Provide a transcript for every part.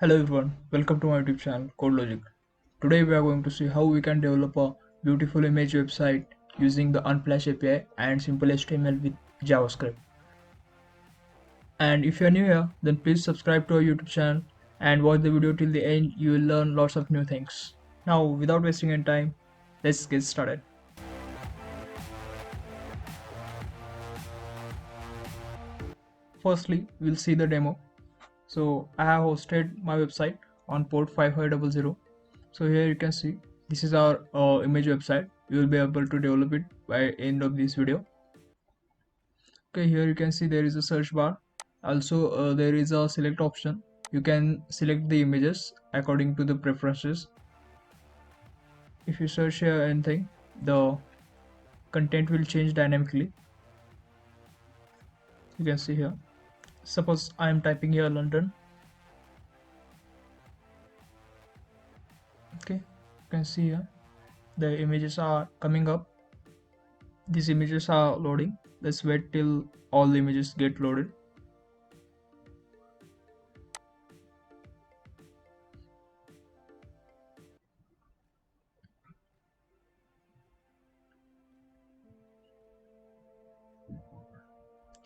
Hello everyone, welcome to my YouTube channel Code Logic. Today we are going to see how we can develop a beautiful image website using the Unsplash API and simple HTML with JavaScript. And if you are new here, then please subscribe to our YouTube channel and watch the video till the end. You will learn lots of new things. Now, without wasting any time, let's get started. Firstly, we'll see the demo. So I have hosted my website on port 5500. So here you can see this is our image website. You will be able to develop it by end of this video. Okay, here you can see there is a search bar. Also there is a select option. You can select the images according to the preferences. If you search here anything, the content will change dynamically. You can see here. Suppose I am typing here London. Okay, you can see here the images are coming up. These images are loading. Let's wait till all the images get loaded.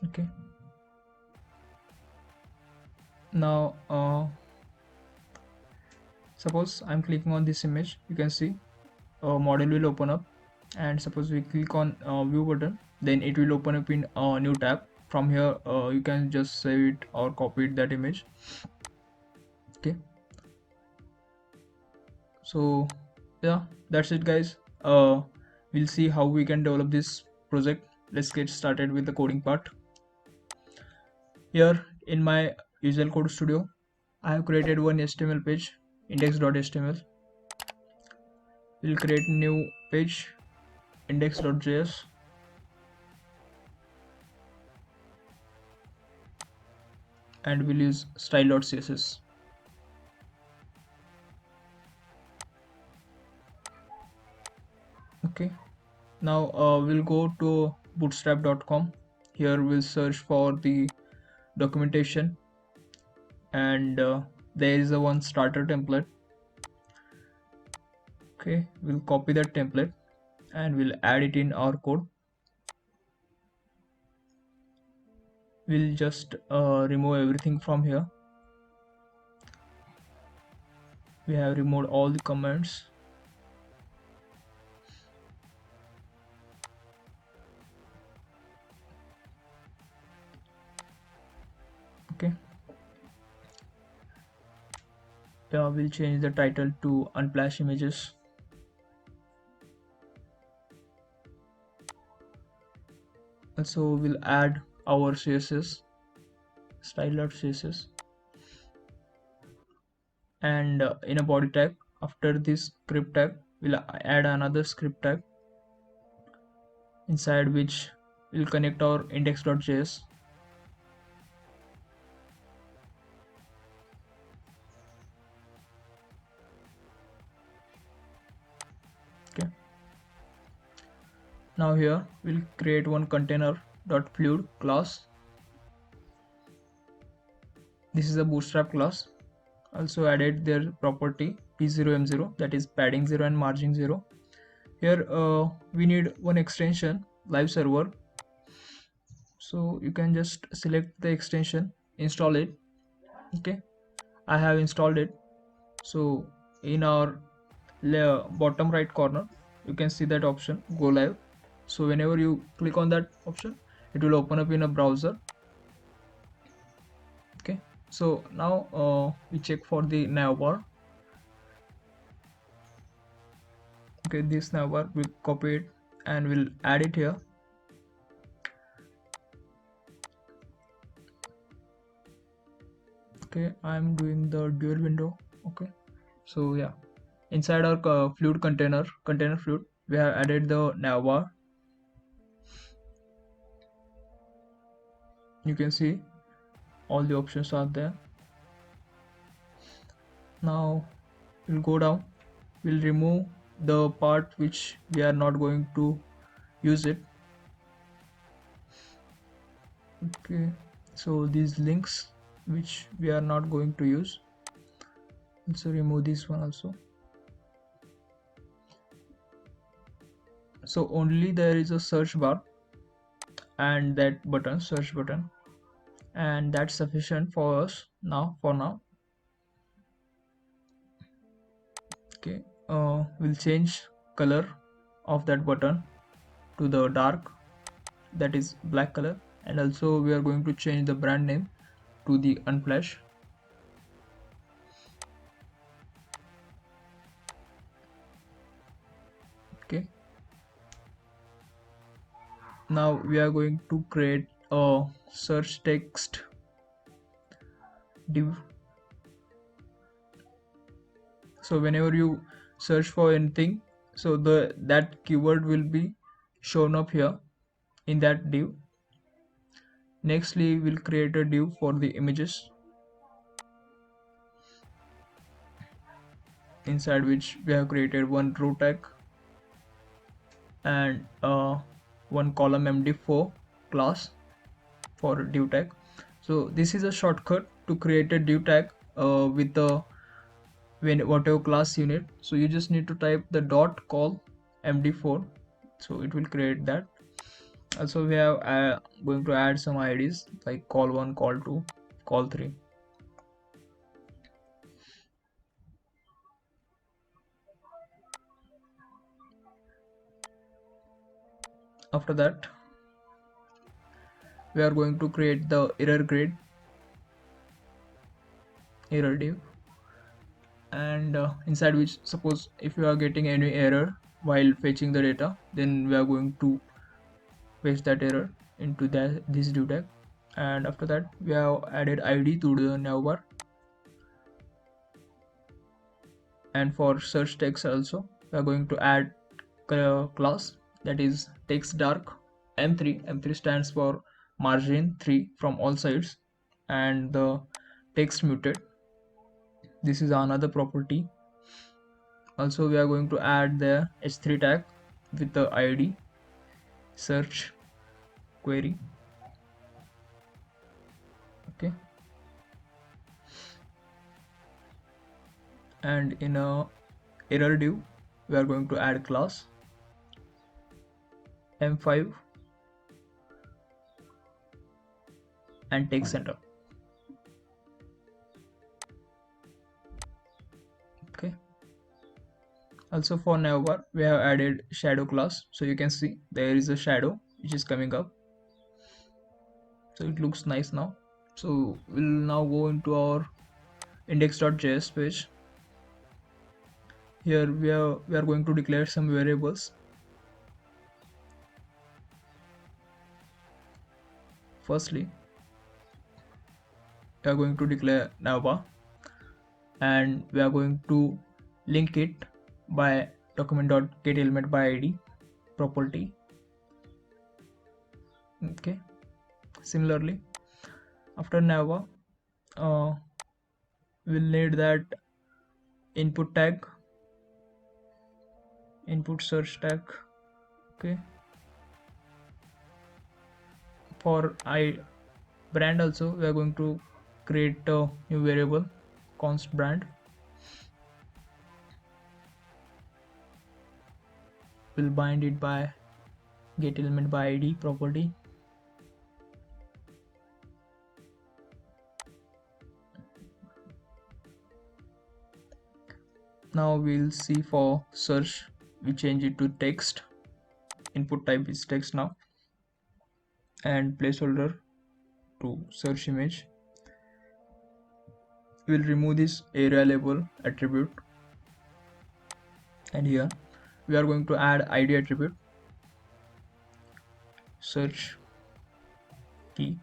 Okay, now suppose I'm clicking on this image. You can see a model will open up, and suppose we click on view button, then it will open up in a new tab. From here you can just save it or copy it, that image. Okay, so yeah, that's it guys. We'll see how we can develop this project. Let's get started with the coding part. Here in my Visual Code Studio, I have created one HTML page, index.html. We'll create a new page, index.js. And we'll use style.css. Okay, now we'll go to bootstrap.com. Here we'll search for the documentation, and there is a one starter template. Okay, we'll copy that template and we'll add it in our code. We'll just remove everything from here. We have removed all the comments. Okay, yeah, we'll change the title to Unsplash images. Also we'll add our CSS, style.css, and in a body tag, after this script tag, we'll add another script tag inside which we'll connect our index.js. Okay, now here we'll create one container.fluid class. This is a bootstrap class. Also added their property p0m0, that is padding 0 and margin 0. Here we need one extension, live server. So you can just select the extension, install it. Okay, I have installed it. So in our bottom right corner you can see that option, go live. So whenever you click on that option, it will open up in a browser. Okay, so now we check for the navbar. Okay, this navbar, we'll copy it and we'll add it here. Okay, I'm doing the dual window. Okay, so yeah, inside our fluid container fluid, we have added the navbar. You can see all the options are there. Now we'll go down, we'll remove the part which we are not going to use it. Okay, so these links which we are not going to use, Also remove this one also. So only there is a search bar and that button, search button, and that's sufficient for us now, for now. Okay, we'll change color of that button to the dark, that is black color, and also we are going to change the brand name to the unsplash. Okay, now we are going to create a search text div. So whenever you search for anything, so that keyword will be shown up here in that div. Nextly, we'll create a div for the images, inside which we have created one row tag and one column md4 class for div tag. So this is a shortcut to create a div tag with the whatever class you need. So you just need to type the dot call md4, so it will create that. Also we have going to add some IDs like call1, call2, call3. After that, we are going to create the error grid, error div, and inside which, suppose if you are getting any error while fetching the data, then we are going to paste that error into this div tag. And after that, we have added ID to the navbar. And for search text also, we are going to add class, that is text dark m3. M3 stands for margin 3 from all sides, and the text muted, this is another property. Also we are going to add the h3 tag with the ID search query. Okay, and in a error div, we are going to add class m5 and text center. Okay, also for navbar, we have added shadow class, so you can see there is a shadow which is coming up, so it looks nice now. So we'll now go into our index.js page. Here we are going to declare some variables. Firstly, we are going to declare Navbar, and we are going to link it by document.getElementById property. Okay, similarly, after Navbar, we'll need that input tag, input search tag. Okay, for brand also, we are going to create a new variable const brand. We'll bind it by getElementById property. Now we'll see for search, we change it to text, input type is text now, and placeholder to search image. We'll remove this area label attribute, and here we are going to add ID attribute, search key.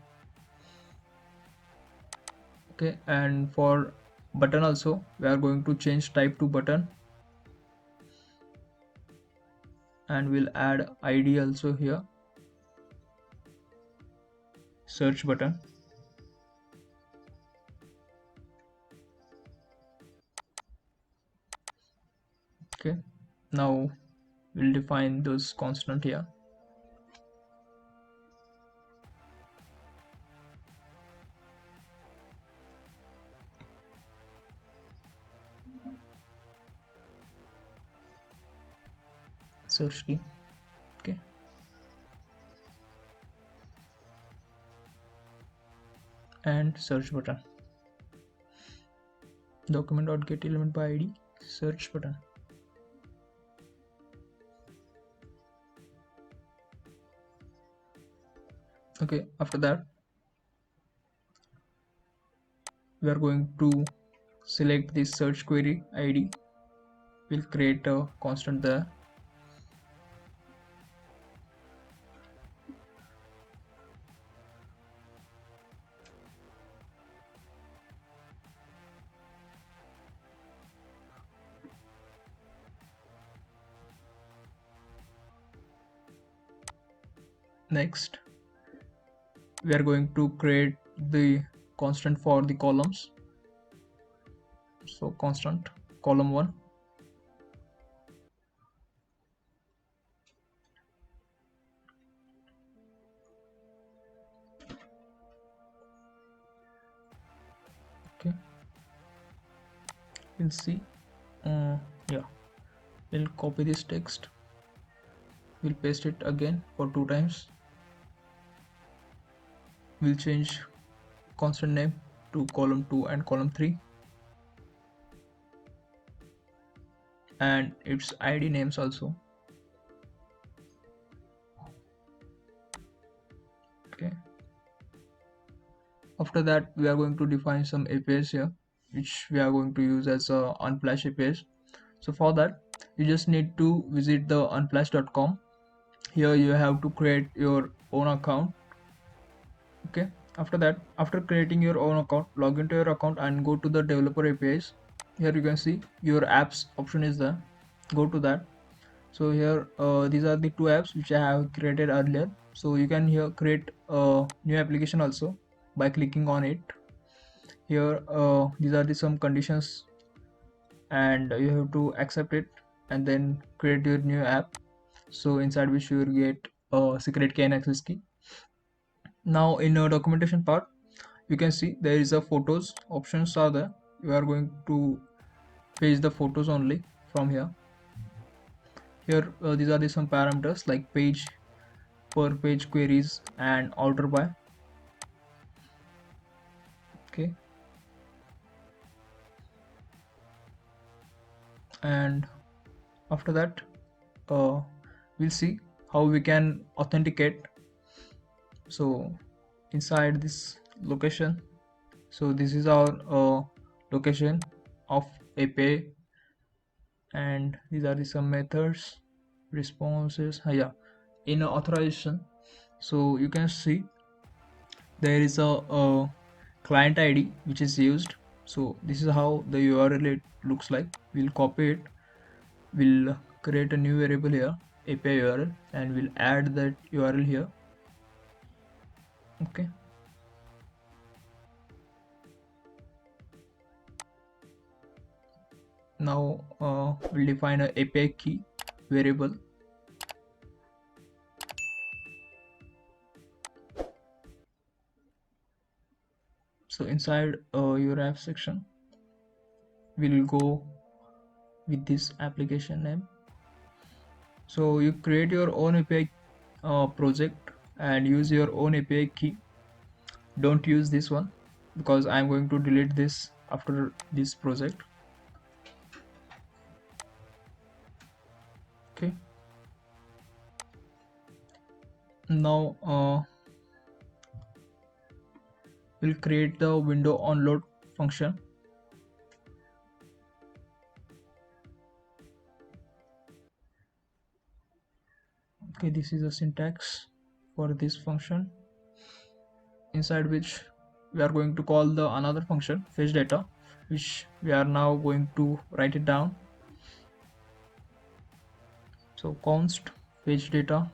Okay, and for button also, we are going to change type to button, and we'll add ID also here, search button. Okay, now we'll define those constant here. search key. Okay, and search button. Document.get element by id, search button. Okay, after that we are going to select this search query id. We'll create a constant there. Next we are going to create the constant for the columns. So constant column 1. Okay, we'll see. Yeah, we'll copy this text. We'll paste it again for 2 times. We'll change constant name to column 2 and column 3, and its id names also. Okay, after that we are going to define some APIs here, which we are going to use as a unsplash APIs. So for that you just need to visit the unsplash.com. Here you have to create your own account. Okay, after that, after creating your own account, log into your account and go to the developer APIs. Here you can see your apps option is there. Go to that. So here these are the 2 apps which I have created earlier. So you can here create a new application also by clicking on it. Here these are the some conditions, and you have to accept it and then create your new app. So inside which you will get a secret key and access key. Now in a documentation part, you can see there is a photos options are there. You are going to page the photos only from here. Here these are the some parameters like page, per page queries, and order by. Okay, and after that we'll see how we can authenticate. So inside this location, so this is our location of API, and these are the some methods, responses. Yeah, in authorization, so you can see there is a client ID which is used. So this is how the URL it looks like. We'll copy it, we'll create a new variable here, API URL, and we'll add that URL here. Okay, now we'll define a API key variable. So inside your app section, we'll go with this application name. So you create your own API project and use your own API key. Don't use this one because I'm going to delete this after this project. Okay, now we'll create the window onload function. Okay, this is the syntax for this function, inside which we are going to call the another function fetch data, which we are now going to write it down. So const fetch data,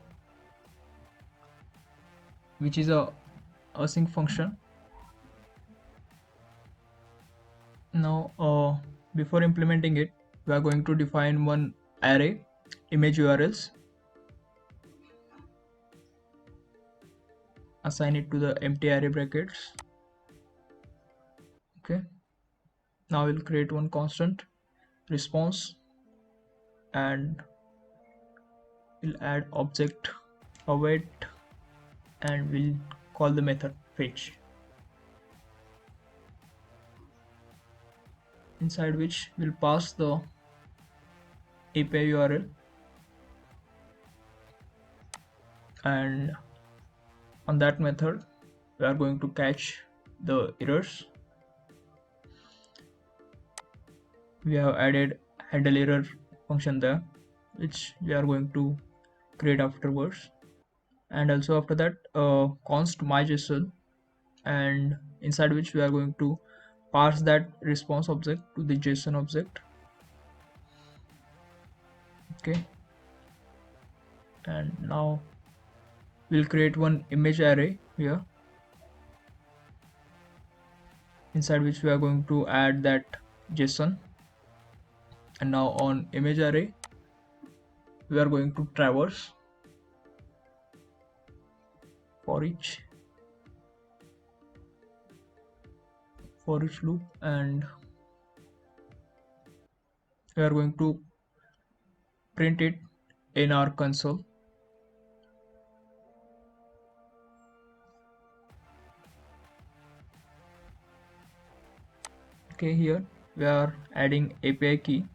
which is a async function. Now before implementing it, we are going to define one array image URLs, assign it to the empty array brackets. Okay, now we'll create one constant response, and we'll add object await and we'll call the method fetch, inside which we'll pass the API URL, and on that method we are going to catch the errors. We have added handle error function there, which we are going to create afterwards, and also after that const myJSON, and inside which we are going to pass that response object to the JSON object. Okay, and now we'll create one image array here, inside which we are going to add that JSON. And now on image array we are going to traverse for each loop, and we are going to print it in our console. Okay, here we are adding API key.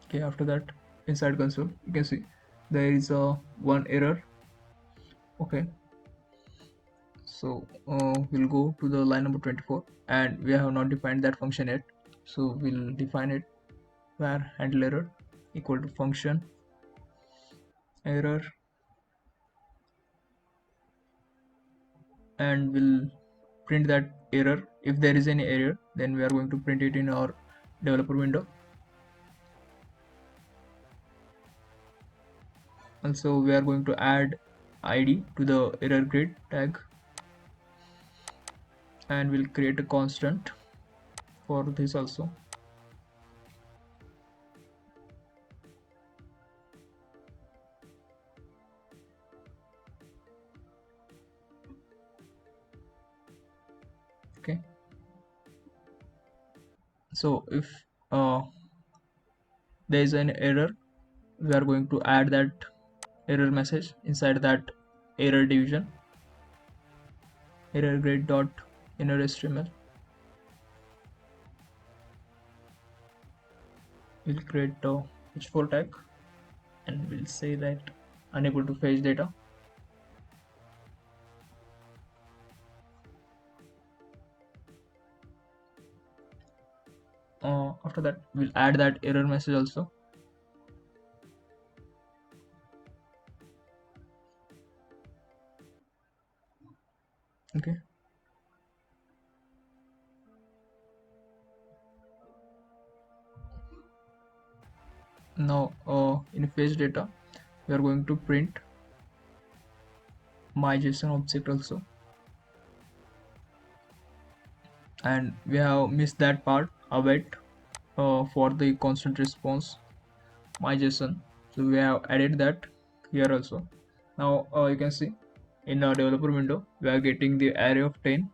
Okay, after that inside console you can see there is a one error. Okay, so we'll go to the line number 24, and we have not defined that function yet, so we'll define it, where handle error equal to function error, and we'll print that error. If there is any error, then we are going to print it in our developer window. Also we are going to add id to the error grid tag, and we'll create a constant for this also. Okay, so if there is an error, we are going to add that error message inside that error division, error grid dot inner HTML. We'll create a h4 tag, and we'll say that unable to fetch data. After that we'll add that error message also. Okay, now in fetch data we are going to print my JSON object also, and we have missed that part await for the constant response my JSON, so we have added that here also. Now you can see in our developer window we are getting the array of 10.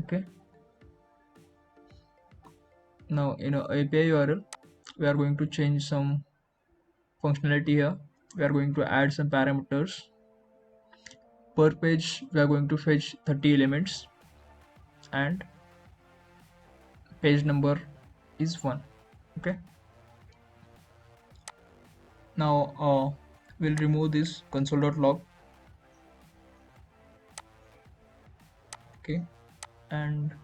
Okay, now in our API URL we are going to change some functionality here. We are going to add some parameters. Per page we are going to fetch 30 elements, and page number is 1. Okay, now we'll remove this console.log. Okay, and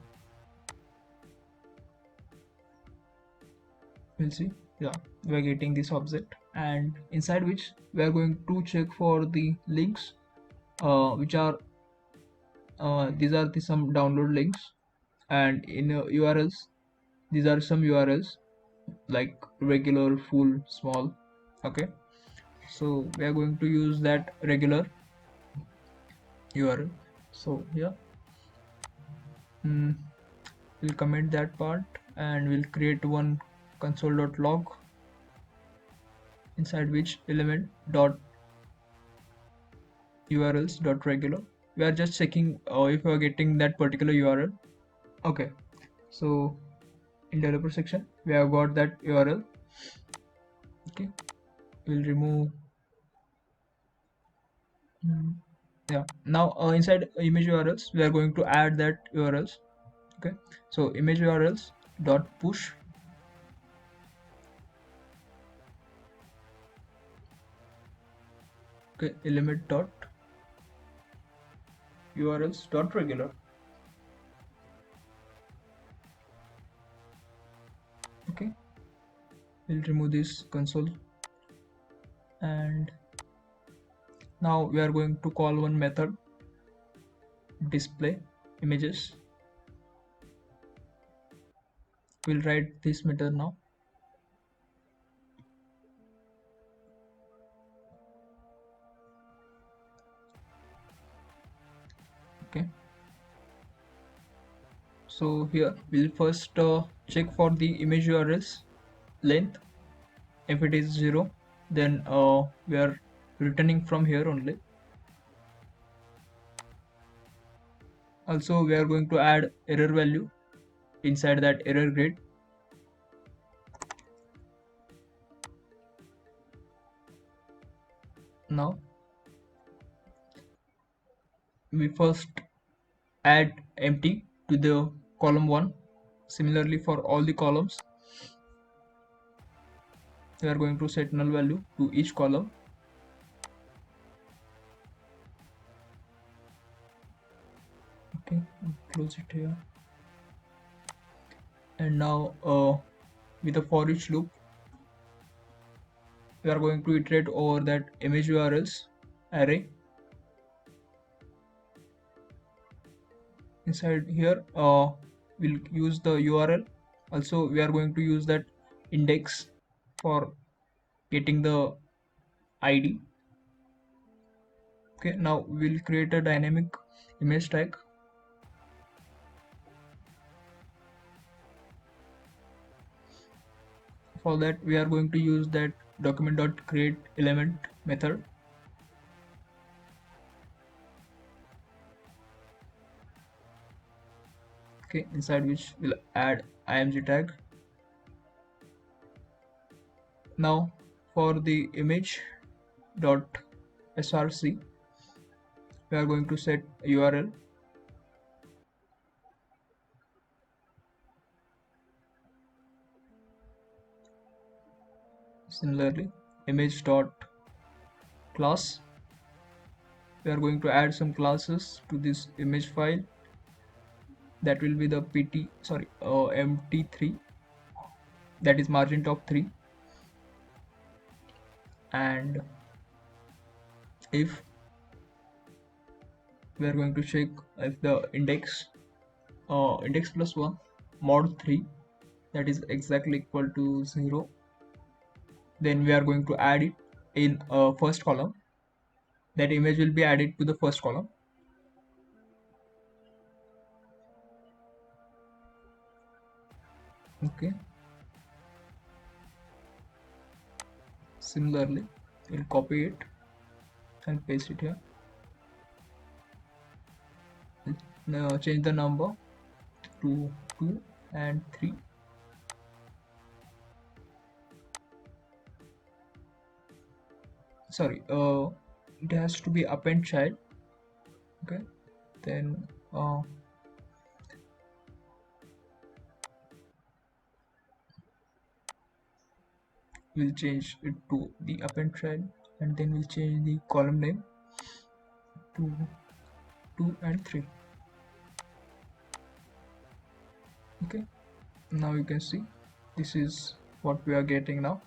we'll see, yeah, we are getting this object, and inside which we are going to check for the links which are these are some download links, and in URLs these are some URLs like regular, full, small. Okay, so we are going to use that regular URL. So yeah, we'll comment that part, and we'll create one console.log, inside which element dot urls dot regular. We are just checking if we are getting that particular URL. Okay, so in developer section we have got that URL. Okay, we'll remove. Yeah, now inside image URLs we are going to add that URLs. Okay, so image URLs dot push. Okay, element dot URLs dot regular. Okay, we'll remove this console, and now we are going to call one method, display images. We'll write this method now. Okay, so here we'll first check for the image URLs length. If it is 0, then we are returning from here only. Also we are going to add error value inside that error grid. Now we first add empty to the column 1. Similarly for all the columns we are going to set null value to each column. Okay, close it here. And now with a for each loop we are going to iterate over that image URLs array. Inside here we'll use the URL. Also we are going to use that index for getting the ID. Okay, now we'll create a dynamic image tag. For that we are going to use that document.createElement method. Okay, inside which we'll add img tag. Now for the image dot src we are going to set URL. Similarly image dot class we are going to add some classes to this image file. That will be the mt3, that is margin top 3. And if we are going to check if the index plus 1 mod 3 that is exactly equal to 0, then we are going to add it in first column. That image will be added to the first column. Okay, similarly we'll copy it and paste it here. Now change the number to 2 and 3. Sorry, it has to be append child. Okay, then we'll change it to the append child, and then we'll change the column name to 2 and 3. Okay, now you can see this is what we are getting now.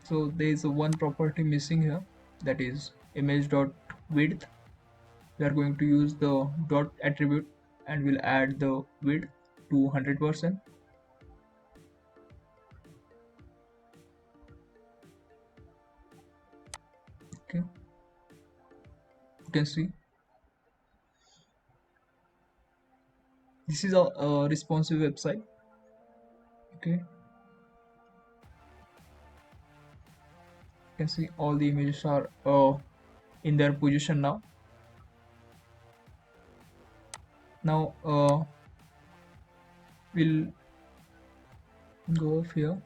So there is one property missing here, that is image dot width. We are going to use the dot attribute and we'll add the width to 100%. Okay, you can see this is a responsive website. Okay, you can see all the images are in their position now. Now we'll go off here,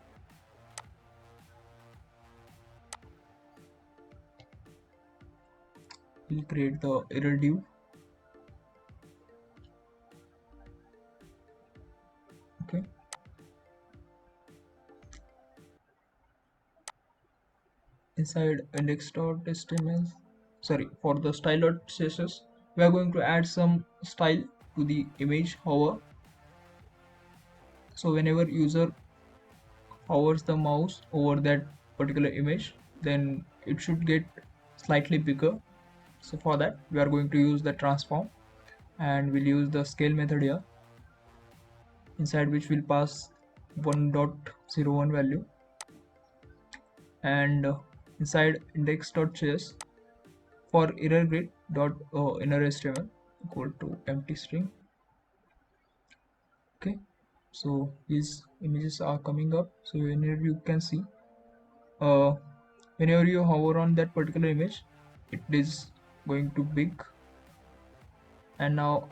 we'll create the error div. Okay, inside index.html, sorry, for the style.css, we are going to add some style to the image hover. So whenever user hovers the mouse over that particular image, then it should get slightly bigger. So for that we are going to use the transform, and we'll use the scale method here, inside which we'll pass 1.01 value, and inside index.js, for error grid dot inner html equal to empty string. Okay, so these images are coming up. So whenever you can see, uh, whenever you hover on that particular image, it is going to big. And now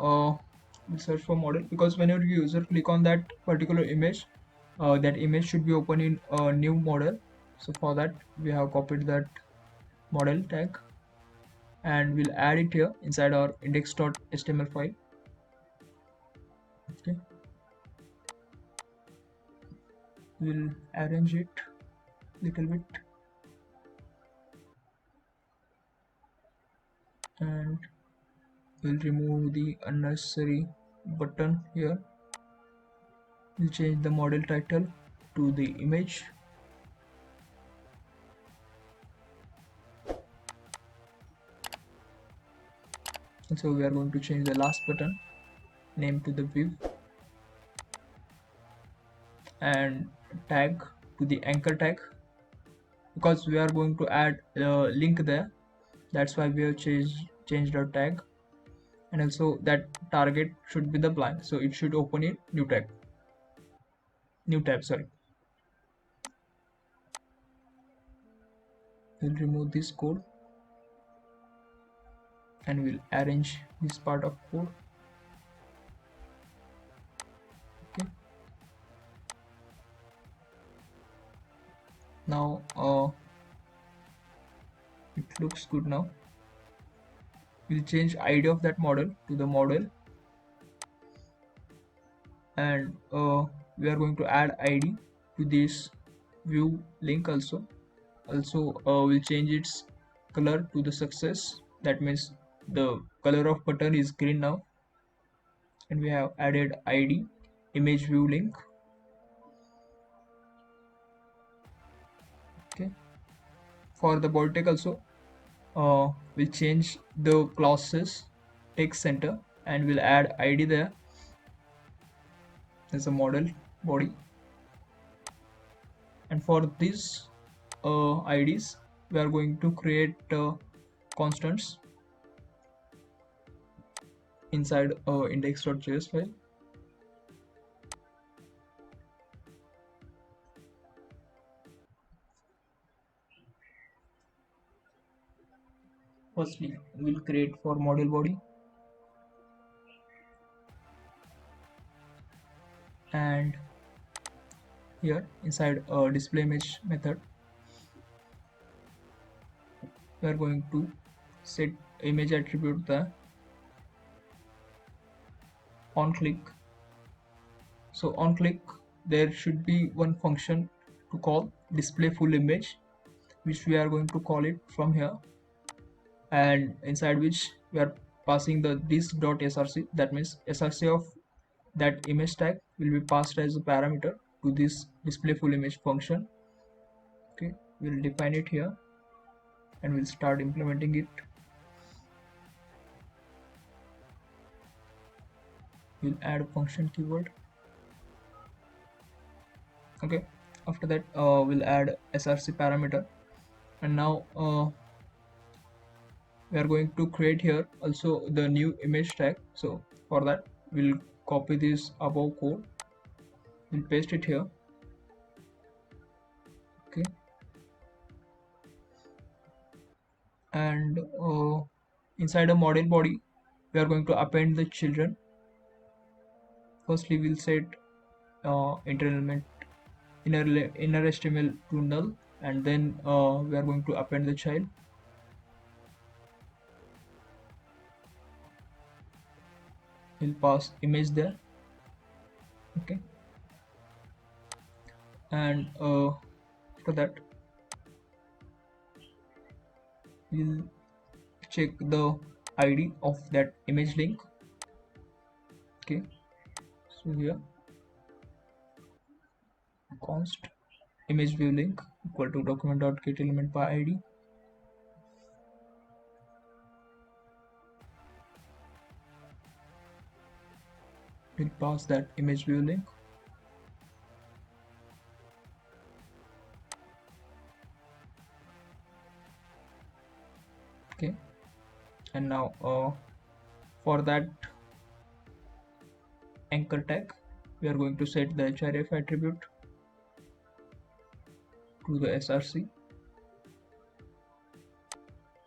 we'll search for model, because whenever user click on that particular image, that image should be open in a new model. So for that we have copied that model tag, and we'll add it here inside our index.html file. Okay, we'll arrange it little bit, and we'll remove the unnecessary button here. We'll change the model title to the image, and so we are going to change the last button name to the view, and tag to the anchor tag, because we are going to add a link there. That's why we have changed our tag. And also that target should be the blank, so it should open in new tab, sorry. We'll remove this code, and we'll arrange this part of code. Okay, now it looks good. Now we'll change ID of that model to the model, and we are going to add ID to this view link also. We'll change its color to the success, that means the color of button is green now. And we have added ID image view link. Okay, for the body tag also, we'll change the classes text center, and we'll add ID there as a model body. And for these IDs, we are going to create constants inside index.js file. Firstly, we'll create for model body, and here inside display image method, we are going to set image attribute the on click. So on click, there should be one function to call display full image, which we are going to call it from here, and inside which we are passing the this.src, that means src of that image tag will be passed as a parameter to this display full image function. Okay, we'll define it here, and we'll start implementing it. We'll add a function keyword. Okay, after that we'll add src parameter, and now we are going to create here also the new image tag. So for that we'll copy this above code, we'll paste it here. Okay, and inside a model body, we are going to append the children. Firstly, we'll set enter element inner HTML to null, and then we are going to append the child. We'll pass image there. Okay, and after that we'll check the ID of that image link. Okay, so here const image view link equal to document.getElement by ID. We'll pass that image view link. Okay, and now for that anchor tag we are going to set the href attribute to the src,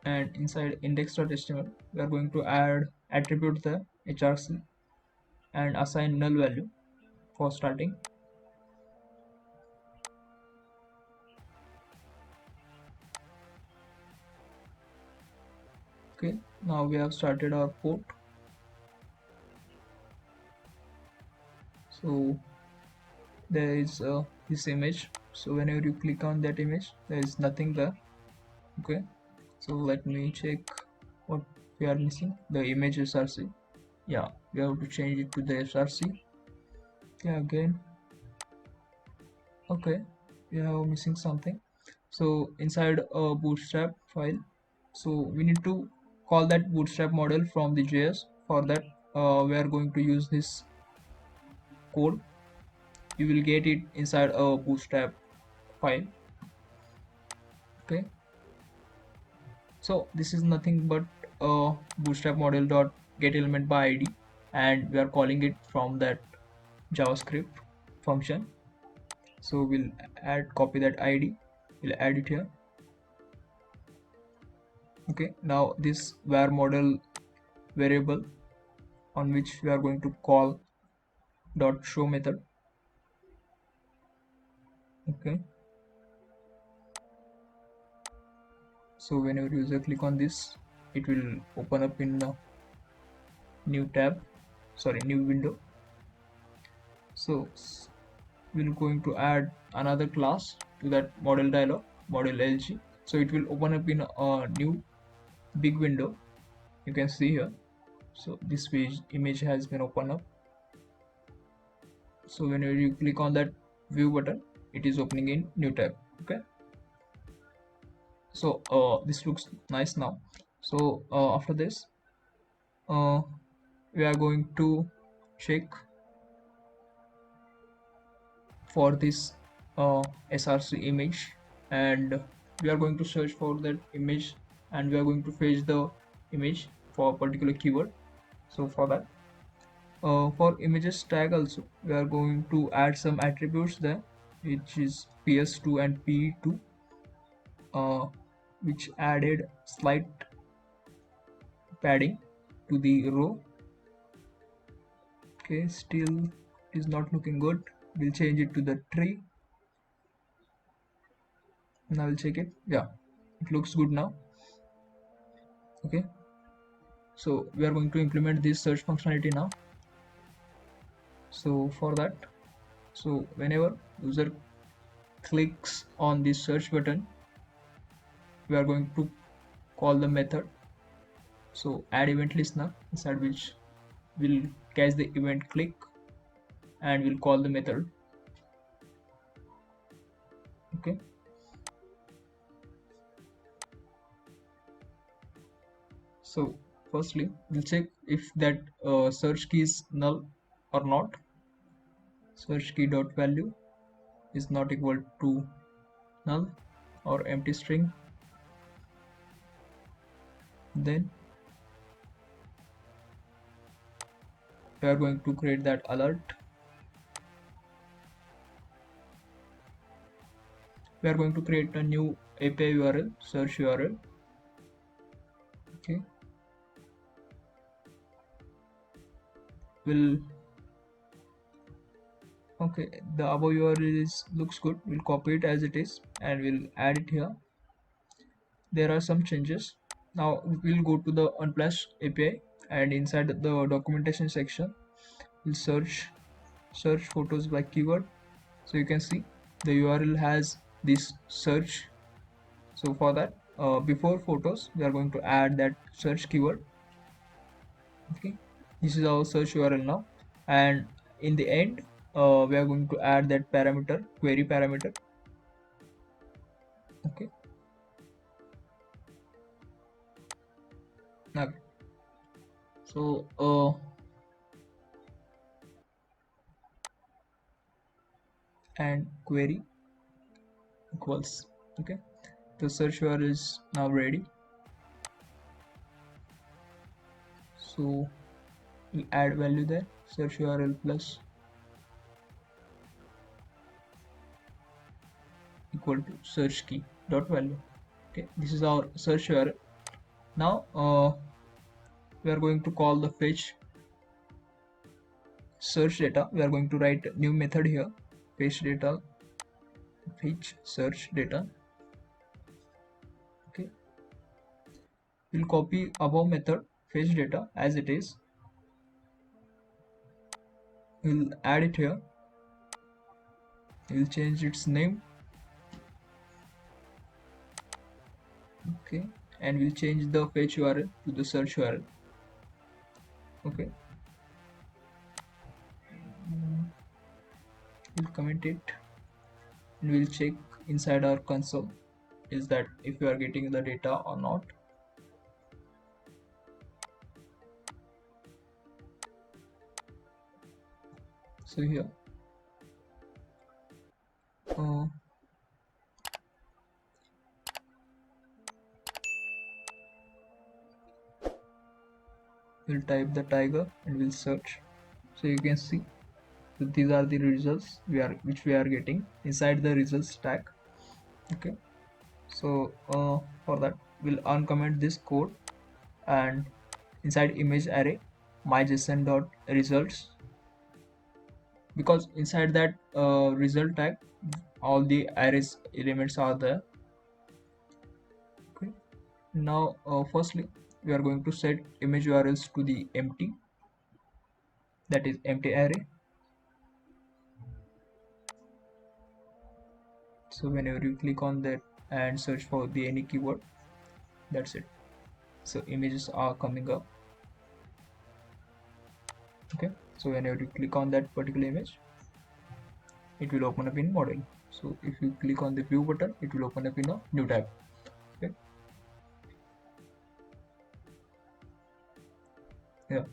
and inside index.html we are going to add attribute the hrc and assign null value for starting. Okay, now we have started our code. So there is this image, so whenever you click on that image there is nothing there. Okay, so let me check what we are missing. The image src, yeah, we have to change it to the src. Yeah, again, okay, we are missing something. So inside a bootstrap file, so we need to call that bootstrap model from the JS. For that we are going to use this code. You will get it inside a bootstrap file. Okay, so this is nothing but a bootstrap model dot get element by id, and we are calling it from that JavaScript function. So we'll copy that id, we'll add it here. Okay, now this var model variable on which we are going to call dot show method. Okay, so whenever user click on this, it will open up in a new window. So we're going to add another class to that model dialog, model lg, so it will open up in a new big window. You can see here, so this image has been opened up. So whenever you click on that view button, it is opening in new tab. Okay, so this looks nice now. So after this we are going to check for this src image, and we are going to search for that image, and we are going to fetch the image for a particular keyword. So for that for images tag also we are going to add some attributes there, which is ps2 and pe2, which added slight padding to the row. Okay, still is not looking good. We'll change it to the tree. Now I'll check it. Yeah, it looks good now. Okay, so we are going to implement this search functionality now. So for that, so whenever user clicks on this search button, we are going to call the method. So add event listener, inside which will catch the event click and we'll call the method. Okay, so firstly we'll check if that search key is null or not. Search key dot value is not equal to null or empty string. Then we are going to create that alert. We are going to create a new API URL, search URL. Okay, Okay, the above URL looks good. We'll copy it as it is and we'll add it here. There are some changes. Now we'll go to the Unsplash API, and inside the documentation section we'll search photos by keyword. So you can see the URL has this search. So for that, before photos we are going to add that search keyword. Okay, this is our search URL now, and in the end we are going to add that parameter, query parameter. Okay, now so and query equals. Okay, the search URL is now ready. So we add value there, search URL plus equal to search key dot value. Okay, this is our search URL. Now we are going to call the fetch search data. We are going to write a new method here, fetch data, fetch search data. Okay, we'll copy above method fetch data as it is. We'll add it here. We'll change its name. Okay, and we'll change the fetch URL to the search URL. Okay, we'll comment it and we'll check inside our console is that if you are getting the data or not. So here uh, we'll type the tiger and we'll search. So you can see that these are the results which we are getting inside the results tag. Okay, so for that we'll uncomment this code, and inside image array myjson dot results, because inside that result tag all the arrays elements are there. Okay, now firstly we are going to set image URLs to the empty, that is empty array. So whenever you click on that and search for the any keyword, that's it. So images are coming up. Okay, so whenever you click on that particular image, it will open up in model. So if you click on the view button, it will open up in a new tab. Okay, yeah.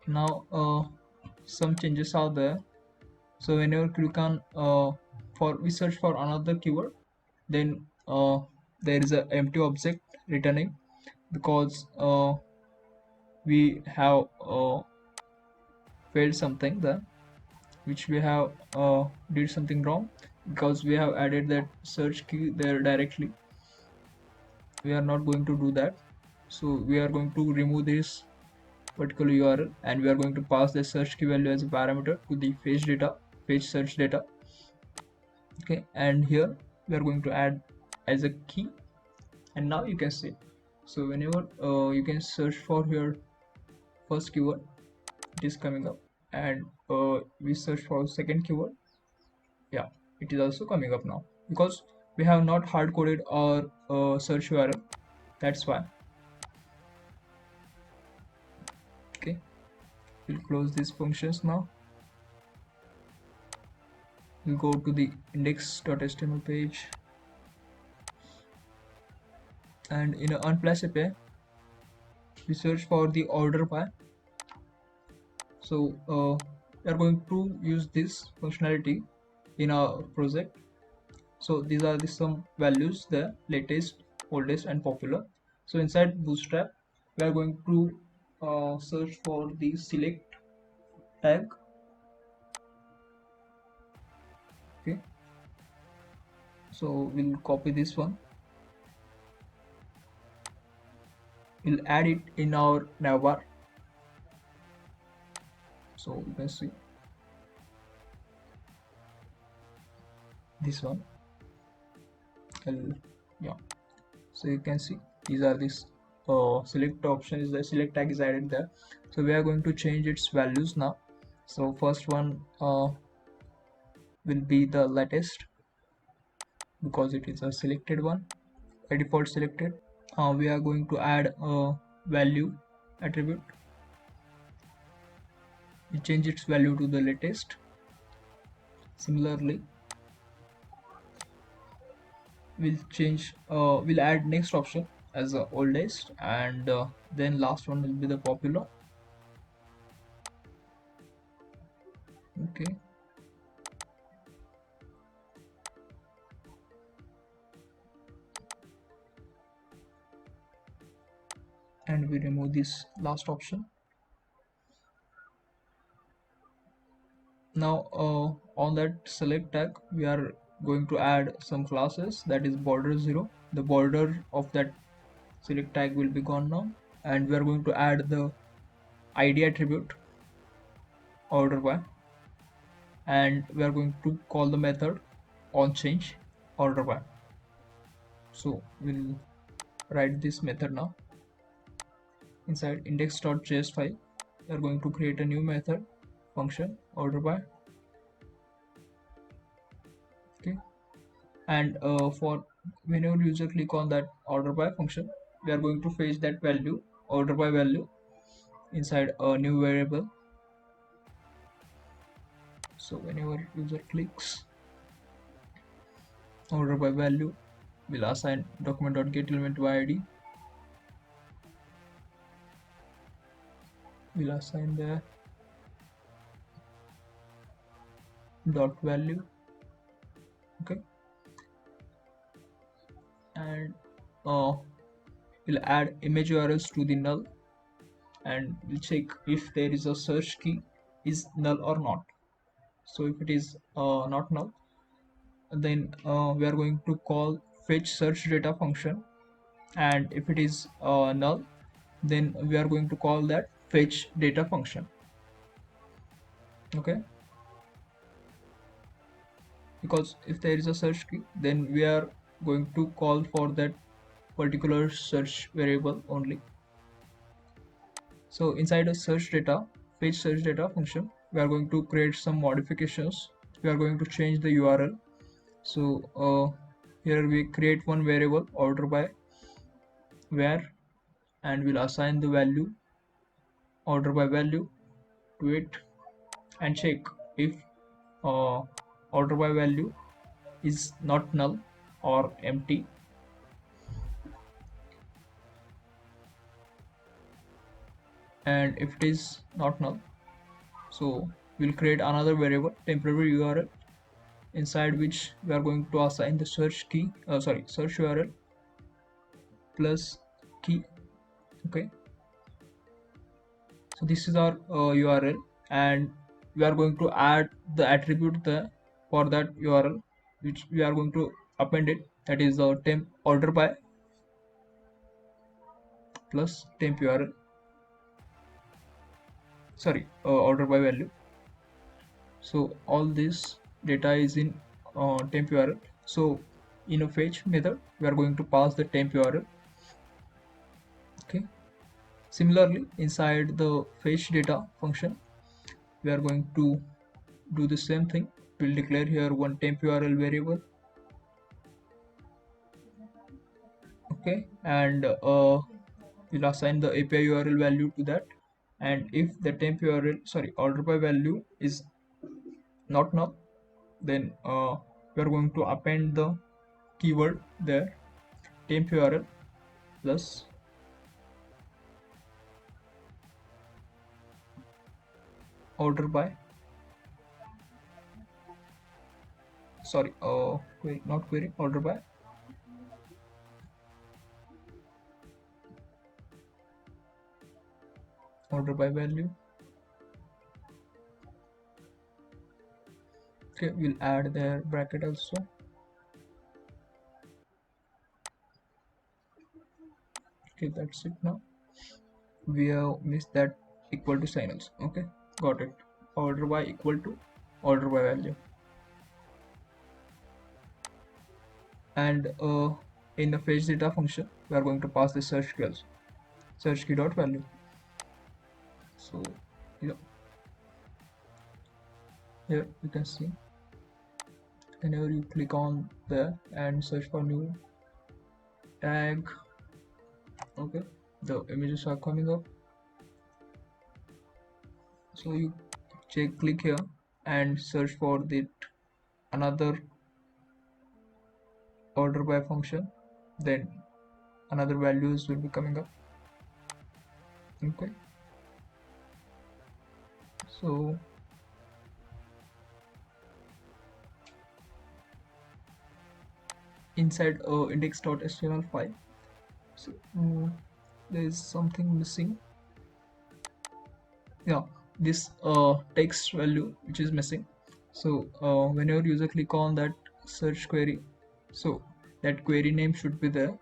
Now some changes are there. So whenever click on for we search for another keyword, then there is a empty object returning, because we have failed something there, which we have did something wrong, because we have added that search key there directly. We are not going to do that. So we are going to remove this particular URL, and we are going to pass the search key value as a parameter to the fetch search data. Okay, and here we are going to add as a key, and now you can see. So whenever you can search for your first keyword, it is coming up, and we search for second keyword, yeah, it is also coming up now, because we have not hard coded our search URL, that's why. Okay, we'll close these functions now. We'll go to the index.html page, and in an Unsplash API we search for the order by. So we are going to use this functionality in our project. So these are the some values there: latest, oldest, and popular. So inside Bootstrap we are going to search for the select tag. Okay, so we'll copy this one, we'll add it in our navbar. So you can see this one. Yeah, so you can see these are this select option is the select tag is added there. So we are going to change its values now. So first one will be the latest, because it is a selected one, by default selected. We are going to add a value attribute. We change its value to the latest. Similarly, we'll add next option as the oldest, and then last one will be the popular. Okay, and we remove this last option. Now on that select tag we are going to add some classes, that is border 0. The border of that select tag will be gone now, and we are going to add the id attribute order by, and we are going to call the method on change order by. So we'll write this method now. Inside index.js file we are going to create a new method function order by. Okay, and for whenever user click on that order by function, we are going to fetch that value order by value inside a new variable. So whenever user clicks order by value, we'll assign document.getElement by id. We'll assign the dot value. Okay, and we'll add image urls to the null, and we'll check if there is a search key is null or not. So if it is not null, then we are going to call fetch search data function, and if it is null, then we are going to call that fetch data function. Okay, because if there is a search key, then we are going to call for that particular search variable only. So inside a search data fetch search data function, we are going to create some modifications. We are going to change the url. So here we create one variable order by where, and we'll assign the value order by value to it, and check if uh, order by value is not null or empty. And if it is not null, so we'll create another variable temporary url, inside which we are going to assign the search key search url plus key. Okay, so this is our url, and we are going to add the attribute there for that url, which we are going to append it, that is the temp order by plus temp url, order by value. So all this data is in temp url. So in a fetch method we are going to pass the temp url. Okay, similarly inside the fetch data function we are going to do the same thing. We'll declare here one temp url variable. Okay, and we'll assign the API URL value to that, and if the temp URL order by value is not null, then we are going to append the keyword there, temp URL plus order by order by value. Okay, we'll add their bracket also. Okay, that's it. Now we have missed that equal to sign also. Okay, got it. Order by equal to order by value. and in the fetch data function we are going to pass the search key also, search key dot value. So yeah, here you can see whenever you click on there and search for new tag, okay, the images are coming up. So you click here and search for the another order by function, then another values will be coming up. Okay, so inside index.html file, so there is something missing. Yeah, this text value which is missing. So whenever user click on that search query, so that query name should be there,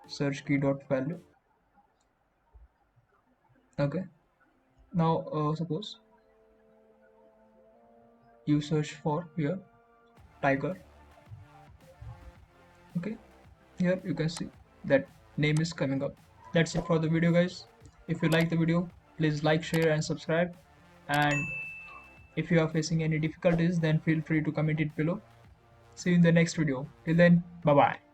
search key dot value. Okay, now suppose you search for here tiger. Okay, here you can see that name is coming up. That's it for the video, guys. If you like the video, please like, share and subscribe, and if you are facing any difficulties, then feel free to comment it below. See you in the next video. Till then, bye bye.